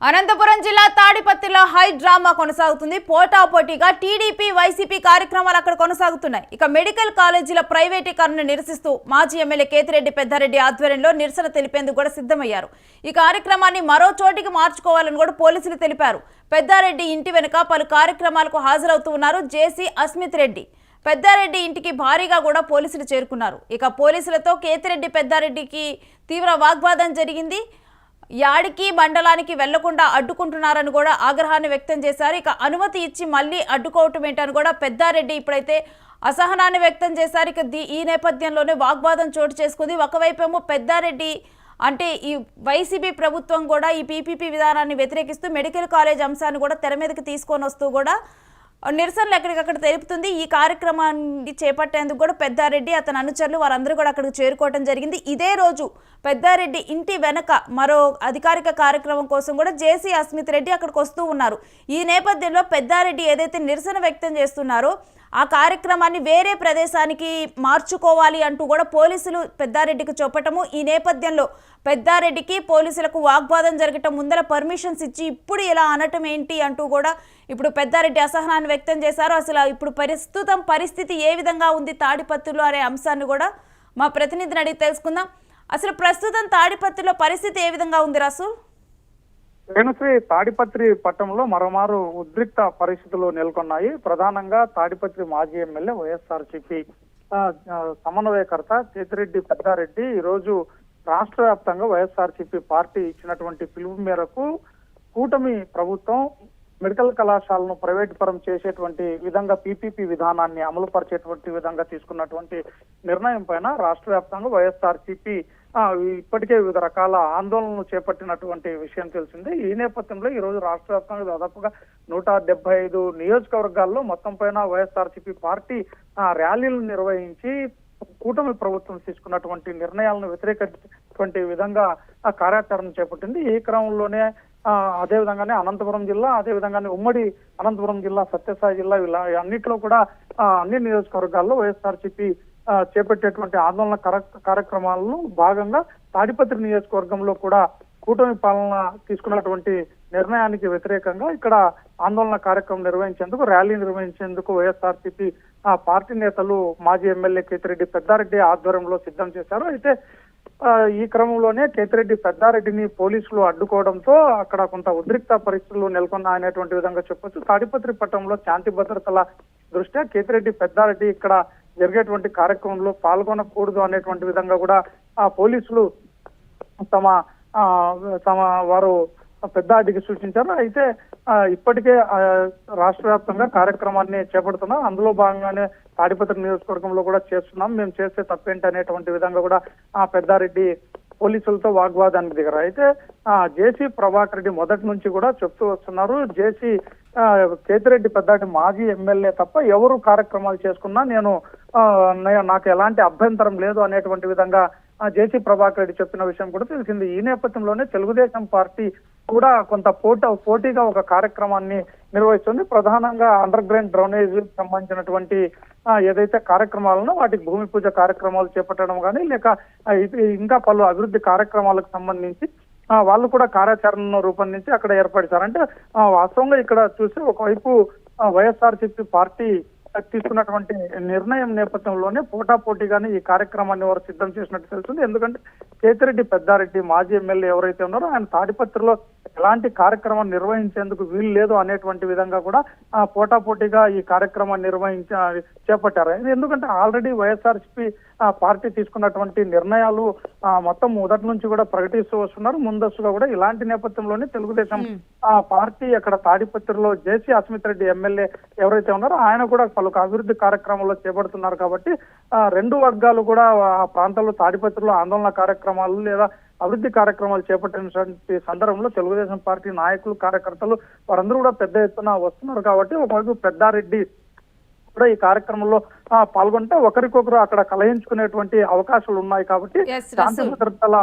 అనంతపురం జిల్లా తాడిపత్రిలో high drama కొనసాగుతుంది. పోటాపోటీగా టీడీపీ వైసీపీ కార్యక్రమాలు అక్కడ కొనసాగుతున్నాయి. ఇక మెడికల్ కాలేజీల ప్రైవేటీకరణ నిరసిస్తూ మాజీ ఎమ్మెల్యే కేతిరెడ్డి పెద్దారెడ్డి ఆధ్వర్యంలో నిరసన తెలిపేందుకు కూడా సిద్ధమయ్యారు. ఈ కార్యక్రమాన్ని మరో చోటికి మార్చుకోవాలని కూడా పోలీసులు తెలిపారు. పెద్దారెడ్డి ఇంటి వెనుక పలు కార్యక్రమాలకు హాజరవుతూ ఉన్నారు జేసీ అస్మిత్ రెడ్డి. పెద్దారెడ్డి ఇంటికి భారీగా కూడా పోలీసులు చేరుకున్నారు. ఇక పోలీసులతో కేతిరెడ్డి పెద్దారెడ్డికి తీవ్ర వాగ్వాదం జరిగింది. యాడికి మండలానికి వెళ్లకుండా అడ్డుకుంటున్నారని కూడా ఆగ్రహాన్ని వ్యక్తం చేశారు. ఇక అనుమతి ఇచ్చి మళ్ళీ అడ్డుకోవటం ఏంటని కూడా పెద్దారెడ్డి ఇప్పుడైతే అసహనాన్ని వ్యక్తం చేశారు. ఇక ఈ నేపథ్యంలోనే వాగ్వాదం చోటు చేసుకుంది. ఒకవైపేమో పెద్దారెడ్డి అంటే ఈ వైసీపీ ప్రభుత్వం కూడా ఈ పీపీపీ విధానాన్ని వ్యతిరేకిస్తూ మెడికల్ కాలేజ్ అంశాన్ని కూడా తెర మీదకి తీసుకొని వస్తూ కూడా నిరసనలు ఎక్కడికక్కడ తెలుపుతుంది. ఈ కార్యక్రమాన్ని చేపట్టేందుకు కూడా పెద్దారెడ్డి అతని అనుచరులు వారందరూ కూడా అక్కడికి చేరుకోవడం జరిగింది. ఇదే రోజు పెద్దారెడ్డి ఇంటి వెనక మరో అధికారిక కార్యక్రమం కోసం కూడా జేసీ అస్మిత్ రెడ్డి అక్కడికి వస్తూ ఉన్నారు. ఈ నేపథ్యంలో పెద్దారెడ్డి ఏదైతే నిరసన వ్యక్తం చేస్తున్నారో ఆ కార్యక్రమాన్ని వేరే ప్రదేశానికి మార్చుకోవాలి అంటూ కూడా పోలీసులు పెద్దారెడ్డికి చెప్పటము, ఈ నేపథ్యంలో పెద్దారెడ్డికి పోలీసులకు వాగ్వాదం జరగటం, ముందర పర్మిషన్స్ ఇచ్చి ఇప్పుడు ఇలా అనటం ఏంటి అంటూ కూడా ఇప్పుడు పెద్దారెడ్డి అసహనాన్ని వ్యక్తం చేశారు. అసలు ఇప్పుడు ప్రస్తుతం పరిస్థితి ఏ విధంగా ఉంది తాడిపత్రిలో అనే అంశాన్ని కూడా మా ప్రతినిధిని అడిగి తెలుసుకుందాం. అసలు ప్రస్తుతం తాడిపత్రిలో పరిస్థితి ఏ విధంగా ఉంది రసూల్? రేణుశ్రీ, తాడిపత్రి పట్టణంలో మరోమారు ఉద్రిక్త పరిస్థితులు నెలకొన్నాయి. ప్రధానంగా తాడిపత్రి మాజీ ఎమ్మెల్యే వైఎస్ఆర్సీపీ సమన్వయకర్త కేతిరెడ్డి పెద్దారెడ్డి ఈరోజు రాష్ట్ర వ్యాప్తంగా వైఎస్ఆర్సీపీ పార్టీ ఇచ్చినటువంటి పిలుపు మేరకు కూటమి ప్రభుత్వం మెడికల్ కళాశాలను ప్రైవేట్ పరం చేసేటువంటి విధంగా పీపీపీ విధానాన్ని అమలు పరిచేటువంటి విధంగా తీసుకున్నటువంటి నిర్ణయం పైన రాష్ట్ర వ్యాప్తంగా వైఎస్ఆర్సీపీ ఇప్పటికే వివిధ రకాల ఆందోళనలు చేపట్టినటువంటి విషయం తెలిసింది. ఈ నేపథ్యంలో ఈ రోజు రాష్ట్ర వ్యాప్తంగా దాదాపుగా 175 నియోజకవర్గాల్లో మొత్తం పైన వైఎస్ఆర్సీపీ పార్టీ ర్యాలీలు నిర్వహించి కూటమి ప్రభుత్వం తీసుకున్నటువంటి నిర్ణయాలను వ్యతిరేకించేటువంటి విధంగా కార్యాచరణ చేపట్టింది. ఈ క్రమంలోనే అదేవిధంగానే అనంతపురం జిల్లా, అదేవిధంగానే ఉమ్మడి అనంతపురం జిల్లా, సత్యసాయి జిల్లా ఇలా అన్నిట్లో కూడా అన్ని నియోజకవర్గాల్లో వైఎస్ఆర్సీపీ చేపట్టేటువంటి ఆందోళన కార్యక్రమాలను భాగంగా తాడిపత్రి నియోజకవర్గంలో కూడా కూటమి పాలన తీసుకున్నటువంటి నిర్ణయానికి వ్యతిరేకంగా ఇక్కడ ఆందోళన కార్యక్రమం నిర్వహించేందుకు, ర్యాలీ నిర్వహించేందుకు వైఎస్ఆర్సీపీ పార్టీ నేతలు మాజీ ఎమ్మెల్యే కేతిరెడ్డి పెద్దారెడ్డి ఆధ్వర్యంలో సిద్ధం చేశారు. అయితే ఈ క్రమంలోనే కేతిరెడ్డి పెద్దారెడ్డిని పోలీసులు అడ్డుకోవడంతో అక్కడ కొంత ఉద్రిక్త పరిస్థితులు నెలకొన్నాయనేటువంటి విధంగా చెప్పొచ్చు. తాడిపత్రి పట్టణంలో శాంతి భద్రతల దృష్ట్యా కేతిరెడ్డి పెద్దారెడ్డి ఇక్కడ జరిగేటువంటి కార్యక్రమంలో పాల్గొనకూడదు అనేటువంటి విధంగా కూడా పోలీసులు వారు పెద్దారెడ్డికి సూచించారు. అయితే ఇప్పటికే రాష్ట్ర వ్యాప్తంగా కార్యక్రమాన్ని చేపడుతున్నాం, అందులో భాగంగానే తాడిపత్రి నియోజకవర్గంలో కూడా చేస్తున్నాం, మేము చేస్తే తప్పేంటి అనేటువంటి విధంగా కూడా పెద్దారెడ్డి పోలీసులతో వాగ్వాదానికి దిగారు. అయితే జేసీ ప్రభాకర్ రెడ్డి మొదటి నుంచి కూడా చెప్తూ వస్తున్నారు, జేసీ కేతిరెడ్డి పెద్దారెడ్డి మాజీ ఎమ్మెల్యే తప్ప ఎవరు కార్యక్రమాలు చేసుకున్నా నాకు ఎలాంటి అభ్యంతరం లేదు అనేటువంటి విధంగా జేసీ ప్రభాకర్ రెడ్డి చెప్పిన విషయం కూడా తెలిసింది. ఈ నేపథ్యంలోనే తెలుగుదేశం పార్టీ కూడా కొంత పోటీగా ఒక కార్యక్రమాన్ని నిర్వహిస్తుంది. ప్రధానంగా అండర్ గ్రౌండ్ డ్రైనేజ్ సంబంధించినటువంటి ఏదైతే కార్యక్రమాలను వాటికి భూమి పూజ కార్యక్రమాలు చేపట్టడం కానీ, లేక ఇంకా పలు అభివృద్ధి కార్యక్రమాలకు సంబంధించి వాళ్ళు కూడా కార్యాచరణను రూపొందించి అక్కడ ఏర్పరిచారు. అంటే వాస్తవంగా ఇక్కడ చూస్తే ఒకవైపు వైఎస్ఆర్సీపీ పార్టీ తీసుకున్నటువంటి నిర్ణయం నేపథ్యంలోనే పోటాపోటీగానే ఈ కార్యక్రమాన్ని వారు సిద్ధం చేసినట్టు తెలుస్తుంది. ఎందుకంటే కేతిరెడ్డి పెద్దారెడ్డి మాజీ ఎమ్మెల్యే ఎవరైతే ఉన్నారో ఆయన తాడిపత్రిలో ఎలాంటి కార్యక్రమం నిర్వహించేందుకు వీలు లేదు అనేటువంటి విధంగా కూడా పోటాపోటీగా ఈ కార్యక్రమాన్ని చేపట్టారు. ఎందుకంటే ఆల్రెడీ వైఎస్ఆర్సీపీ పార్టీ తీసుకున్నటువంటి నిర్ణయాలు మొత్తం మొదటి నుంచి కూడా ప్రకటిస్తూ వస్తున్నారు. ముందస్తుగా కూడా ఇలాంటి నేపథ్యంలోనే తెలుగుదేశం పార్టీ అక్కడ తాడిపత్రిలో జేసీ అస్మిత్ రెడ్డి ఎమ్మెల్యే ఎవరైతే ఉన్నారో ఆయన కూడా పలు అభివృద్ధి కార్యక్రమాల్లో చేపడుతున్నారు. కాబట్టి రెండు వర్గాలు కూడా ఆ ప్రాంతంలో తాడిపత్రిలో ఆందోళన కార్యక్రమాలు లేదా అభివృద్ధి కార్యక్రమాలు చేపట్టినటువంటి సందర్భంలో తెలుగుదేశం పార్టీ నాయకులు, కార్యకర్తలు వారందరూ కూడా పెద్ద ఎత్తున వస్తున్నారు. కాబట్టి ఒకవైపు పెద్దారెడ్డి కూడా ఈ కార్యక్రమంలో పాల్గొంటే ఒకరికొకరు అక్కడ కలహించుకునేటువంటి అవకాశాలు ఉన్నాయి. కాబట్టి శాంతి భద్రతల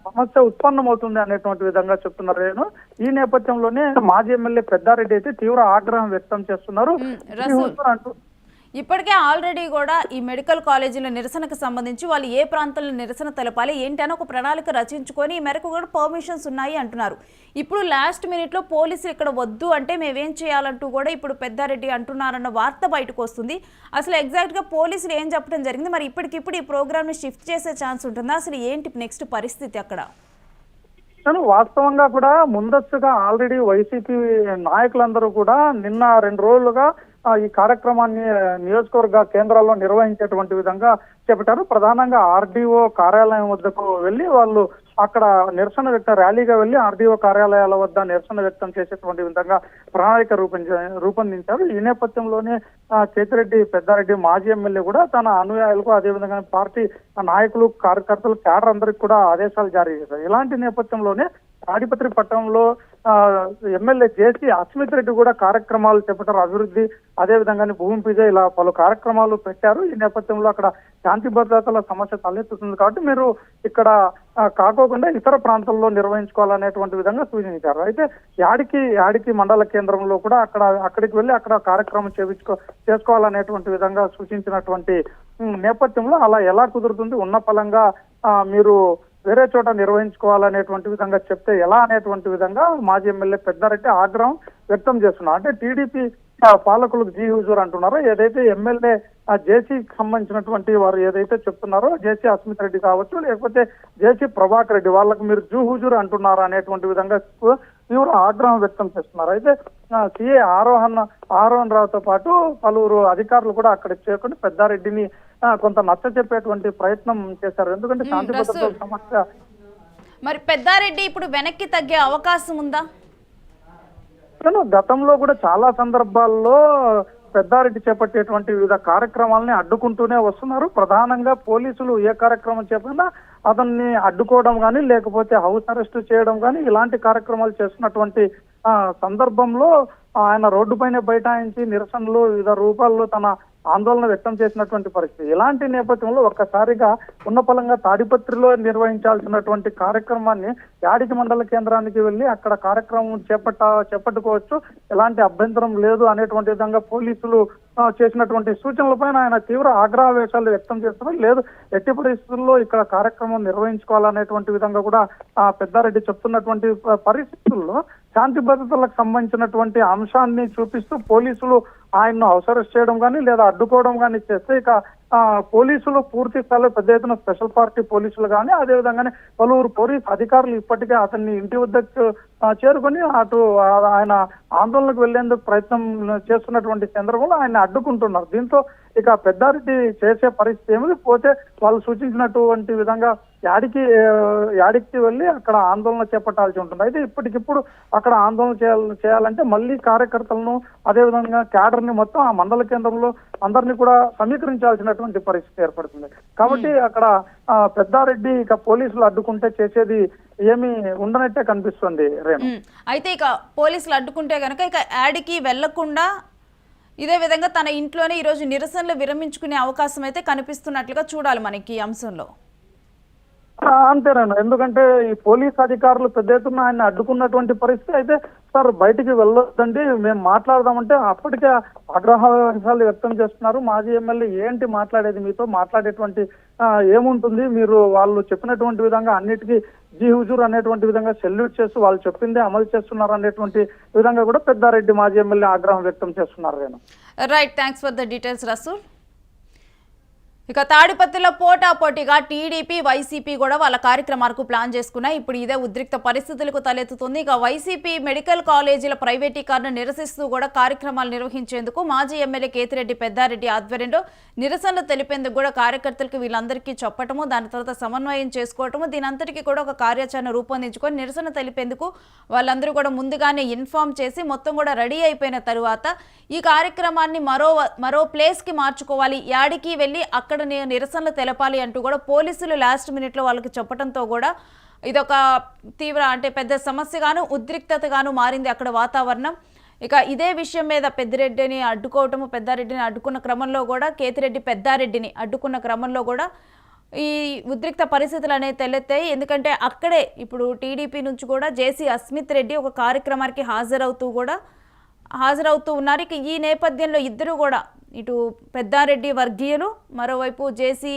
సమస్య ఉత్పన్నమవుతుంది అనేటువంటి విధంగా చెప్తున్నారు. నేను ఈ నేపథ్యంలోనే మాజీ ఎమ్మెల్యే పెద్దారెడ్డి అయితే తీవ్ర ఆగ్రహం వ్యక్తం చేస్తున్నారు. ఇప్పటికే ఆల్రెడీ కూడా ఈ మెడికల్ కాలేజీల నిరసనకు సంబంధించి వాళ్ళు ఏ ప్రాంతంలో నిరసన తెలపాలి ఏంటి అని ఒక ప్రణాళిక రచించుకొని ఈ మేరకు కూడా పర్మిషన్స్ ఉన్నాయి అంటున్నారు. ఇప్పుడు లాస్ట్ మినిట్లో పోలీసులు ఇక్కడ వద్దు అంటే మేమేం చేయాలంటూ కూడా ఇప్పుడు పెద్దారెడ్డి అంటున్నారన్న వార్త బయటకు వస్తుంది. అసలు ఎగ్జాక్ట్గా పోలీసులు ఏం చెప్పడం జరిగింది, మరి ఇప్పటికిప్పుడు ఈ ప్రోగ్రామ్ని షిఫ్ట్ చేసే ఛాన్స్ ఉంటుందా, అసలు ఏంటి నెక్స్ట్ పరిస్థితి అక్కడ? వాస్తవంగా కూడా ముందస్తుగా ఆల్రెడీ వైసీపీ నాయకులందరూ కూడా నిన్న 2 రోజులుగా ఈ కార్యక్రమాన్ని నియోజకవర్గ కేంద్రాల్లో నిర్వహించేటువంటి విధంగా చేపట్టారు. ప్రధానంగా ఆర్డీఓ కార్యాలయం వద్దకు వెళ్లి వాళ్ళు అక్కడ నిరసన వ్యక్తం ర్యాలీగా వెళ్లి ఆర్డీఓ కార్యాలయాల వద్ద నిరసన వ్యక్తం చేసేటువంటి విధంగా ప్రణాళిక రూపొందించారు. ఈ నేపథ్యంలోనే కేతిరెడ్డి పెద్దారెడ్డి మాజీ ఎమ్మెల్యే కూడా తన అనుయాయులకు అదేవిధంగా పార్టీ నాయకులు కార్యకర్తలు క్యాడర్ అందరికి కూడా ఆదేశాలు జారీ చేశారు. ఇలాంటి నేపథ్యంలోనే తాడిపత్రి పట్టణంలో ఎమ్మెల్యే జేసీ అస్మిత్ రెడ్డి కూడా కార్యక్రమాలు చేపట్టారు. అభివృద్ధి అదేవిధంగా భూమి పూజ ఇలా పలు కార్యక్రమాలు పెట్టారు. ఈ నేపథ్యంలో అక్కడ శాంతి భద్రతల సమస్య తలెత్తుతుంది కాబట్టి మీరు ఇక్కడ కాకోకుండా ఇతర ప్రాంతాల్లో నిర్వహించుకోవాలనేటువంటి విధంగా సూచించారు. అయితే యాడికి మండల కేంద్రంలో కూడా అక్కడికి వెళ్ళి అక్కడ కార్యక్రమం చేసుకోవాలనేటువంటి విధంగా సూచించినటువంటి నేపథ్యంలో అలా ఎలా కుదురుతుంది, ఉన్న ఫలంగా మీరు వేరే చోట నిర్వహించుకోవాలనేటువంటి విధంగా చెప్తే ఎలా అనేటువంటి విధంగా మాజీ ఎమ్మెల్యే పెద్దారెడ్డి ఆగ్రహం వ్యక్తం చేస్తున్నారు. అంటే టీడీపీ పాలకులకు జీ హుజూర్ అంటున్నారో, ఏదైతే ఎమ్మెల్యే జేసీకి సంబంధించినటువంటి వారు ఏదైతే చెప్తున్నారో జేసీ అస్మిత్ రెడ్డి కావచ్చు లేకపోతే జేసీ ప్రభాకర్ రెడ్డి వాళ్ళకు మీరు జూ హుజూర్ అంటున్నారు అనేటువంటి విధంగా తీవ్ర ఆగ్రహం వ్యక్తం చేస్తున్నారు. అయితే సిఏ ఆరోహన్ రావుతో పాటు పలువురు అధికారులు కూడా అక్కడ చేరుకొని పెద్దారెడ్డిని కొంత నచ్చ చెప్పేటువంటి ప్రయత్నం చేశారు. ఎందుకంటే శాంతి భద్రతల సమస్య. మరి పెద్దారెడ్డి ఇప్పుడు వెనక్కి తగ్గే అవకాశం ఉందా? గతంలో కూడా చాలా సందర్భాల్లో పెద్దారెడ్డి చేపట్టేటువంటి వివిధ కార్యక్రమాలని అడ్డుకుంటూనే వస్తున్నారు. ప్రధానంగా పోలీసులు ఏ కార్యక్రమం చేపట్టినా అతన్ని అడ్డుకోవడం కానీ లేకపోతే హౌస్ అరెస్ట్ చేయడం కానీ ఇలాంటి కార్యక్రమాలు చేస్తున్నటువంటి సందర్భంలో ఆయన రోడ్డుపైన బైఠాయించి నిరసనలు వివిధ రూపాల్లో తన ఆందోళన వ్యక్తం చేసినటువంటి పరిస్థితి. ఇలాంటి నేపథ్యంలో ఒక్కసారిగా ఉన్నపలంగా తాడిపత్రిలో నిర్వహించాల్సినటువంటి కార్యక్రమాన్ని యాడికి మండల కేంద్రానికి వెళ్లి అక్కడ కార్యక్రమం చేపట్టుకోవచ్చు, ఎలాంటి అభ్యంతరం లేదు అనేటువంటి విధంగా పోలీసులు చేసినటువంటి సూచనలపైన ఆయన తీవ్ర ఆగ్రహవేశాలు వ్యక్తం చేస్తున్నారు. లేదు, ఎట్టి పరిస్థితుల్లో ఇక్కడ కార్యక్రమం నిర్వహించుకోవాలనేటువంటి విధంగా కూడా పెద్దారెడ్డి చెప్తున్నటువంటి పరిస్థితుల్లో శాంతి భద్రతలకు సంబంధించినటువంటి అంశాన్ని చూపిస్తూ పోలీసులు ఆయన్ను అవసరం చేయడం కానీ లేదా అడ్డుకోవడం కానీ చేస్తే ఇక పోలీసులు పూర్తి స్థాయిలో పెద్ద ఎత్తున స్పెషల్ పార్టీ పోలీసులు కానీ అదేవిధంగానే పలువురు పోలీస్ అధికారులు ఇప్పటికే అతన్ని ఇంటి వద్దకు చేరుకొని అటు ఆయన ఆందోళనకు వెళ్లేందుకు ప్రయత్నం చేస్తున్నటువంటి సందర్భంలో ఆయన అడ్డుకుంటున్నారు. దీంతో ఇక పెద్దారెడ్డి చేసే పరిస్థితి ఏమిటి, పోతే వాళ్ళు సూచించినటువంటి విధంగా యాడికి వెళ్ళి అక్కడ ఆందోళన చేపట్టాల్సి ఉంటుంది. అయితే ఇప్పటికిప్పుడు అక్కడ ఆందోళన చేయాలంటే మళ్ళీ కార్యకర్తలను అదేవిధంగా క్యాడర్ ని మొత్తం ఆ మండల కేంద్రంలో అందరినీ కూడా సమీకరించాల్సినటువంటి పరిస్థితి ఏర్పడుతుంది. కాబట్టి అక్కడ పెద్దారెడ్డి ఇక పోలీసులు అడ్డుకుంటే చేసేది ఏమీ ఉండనట్టే కనిపిస్తుంది. అయితే ఇక పోలీసులు అడ్డుకుంటే కనుక ఇక యాడికి వెళ్లకుండా ఇదే విధంగా తన ఇంట్లోనే ఈరోజు నిరసనలు విరమించుకునే అవకాశం అయితే కనిపిస్తున్నట్లుగా చూడాలి మనకి ఈ అంశంలో. అంతేనండి, ఎందుకంటే ఈ పోలీస్ అధికారులు పెద్ద ఎత్తున ఆయన అడ్డుకున్నటువంటి పరిస్థితి. అయితే సార్ బయటికి వెళ్ళొద్దండి మేము మాట్లాడదామంటే అప్పటికే ఆగ్రహాలు వ్యక్తం చేస్తున్నారు. మాజీ ఎమ్మెల్యే ఏంటి మాట్లాడేది, మీతో మాట్లాడేటువంటి ఏముంటుంది, మీరు వాళ్ళు చెప్పినటువంటి విధంగా అన్నిటికీ జీ హుజూర్ అనేటువంటి విధంగా సెల్యూట్ చేస్తూ వాళ్ళు చెప్పిందే అమలు చేస్తున్నారు అనేటువంటి విధంగా కూడా పెద్దారెడ్డి మాజీ ఎమ్మెల్యే ఆగ్రహం వ్యక్తం చేస్తున్నారు. Right, thanks for the details Rasool. ఇక తాడిపత్రిలో పోటాపోటీగా టీడీపీ వైసీపీ కూడా వాళ్ళ కార్యక్రమాలకు ప్లాన్ చేసుకున్నాయి. ఇప్పుడు ఇదే ఉద్రిక్త పరిస్థితులకు తలెత్తుతుంది. ఇక వైసీపీ మెడికల్ కాలేజీల ప్రైవేటీకరణ నిరసిస్తూ కూడా కార్యక్రమాలు నిర్వహించేందుకు మాజీ ఎమ్మెల్యే కేతిరెడ్డి పెద్దారెడ్డి ఆధ్వర్యంలో నిరసనలు తెలిపేందుకు కూడా కార్యకర్తలకు వీళ్ళందరికీ చెప్పటము, దాని తర్వాత సమన్వయం చేసుకోవటము, దీనంతటికీ కూడా ఒక కార్యాచరణ రూపొందించుకొని నిరసన తెలిపేందుకు వాళ్ళందరూ కూడా ముందుగానే ఇన్ఫార్మ్ చేసి మొత్తం కూడా రెడీ అయిపోయిన తరువాత ఈ కార్యక్రమాన్ని మరో ప్లేస్కి మార్చుకోవాలి, యాడికి వెళ్ళి అక్కడ నిరసనలు తెలపాలి అంటూ కూడా పోలీసులు లాస్ట్ మినిట్లో వాళ్ళకి చెప్పడంతో కూడా ఇదొక తీవ్ర పెద్ద సమస్యగాను ఉద్రిక్తతగాను మారింది అక్కడ వాతావరణం. ఇక ఇదే విషయం మీద పెద్దారెడ్డిని అడ్డుకున్న క్రమంలో కూడా కేతిరెడ్డి పెద్దారెడ్డిని అడ్డుకున్న క్రమంలో కూడా ఈ ఉద్రిక్త పరిస్థితులు అనేవి తలెత్తాయి. ఎందుకంటే అక్కడే ఇప్పుడు టీడీపీ నుంచి కూడా జేసీ అస్మిత్ రెడ్డి ఒక కార్యక్రమానికి హాజరవుతూ ఉన్నారు. ఇక ఈ నేపథ్యంలో ఇద్దరు కూడా ఇటు పెద్దారెడ్డి వర్గీయులు, మరోవైపు జేసీ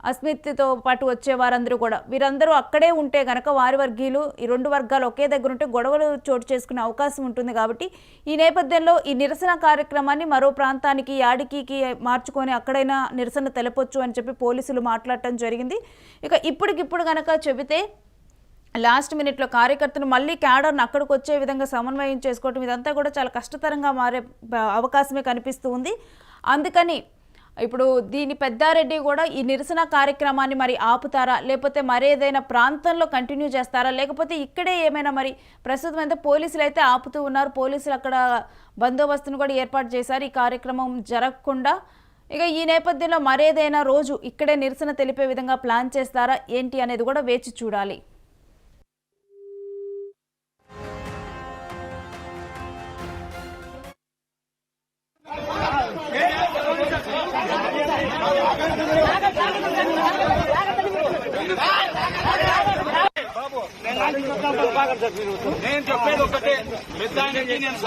అస్మిత్తో పాటు వచ్చే వారందరూ కూడా వీరందరూ అక్కడే ఉంటే గనక వారి వర్గీయులు ఈ రెండు వర్గాలు ఒకే దగ్గర ఉంటే గొడవలు చోటు చేసుకునే అవకాశం ఉంటుంది. కాబట్టి ఈ నేపథ్యంలో ఈ నిరసన కార్యక్రమాన్ని మరో ప్రాంతానికి యాడికి మార్చుకొని అక్కడైనా నిరసన తెలపొచ్చు అని చెప్పి పోలీసులు మాట్లాడటం జరిగింది. ఇక ఇప్పటికిప్పుడు గనక చెబితే లాస్ట్ మినిట్లో కార్యకర్తలు మళ్ళీ క్యాడర్ను అక్కడికి వచ్చే విధంగా సమన్వయం చేసుకోవటం ఇదంతా కూడా చాలా కష్టతరంగా మారే అవకాశమే కనిపిస్తూ ఉంది. అందుకని ఇప్పుడు దీని పెద్దారెడ్డి కూడా ఈ నిరసన కార్యక్రమాన్ని మరి ఆపుతారా, లేకపోతే మరేదైనా ప్రాంతంలో కంటిన్యూ చేస్తారా, లేకపోతే ఇక్కడే ఏమైనా మరి ప్రస్తుతం అయితే పోలీసులు అయితే ఆపుతూ ఉన్నారు. పోలీసులు అక్కడ బందోబస్తును కూడా ఏర్పాటు చేశారు ఈ కార్యక్రమం జరగకుండా. ఇక ఈ నేపథ్యంలో మరేదైనా రోజు ఇక్కడే నిరసన తెలిపే విధంగా ప్లాన్ చేస్తారా ఏంటి అనేది కూడా వేచి చూడాలి. నేను చెప్పేది ఒకటే, పెద్ద ఆయనకి నేను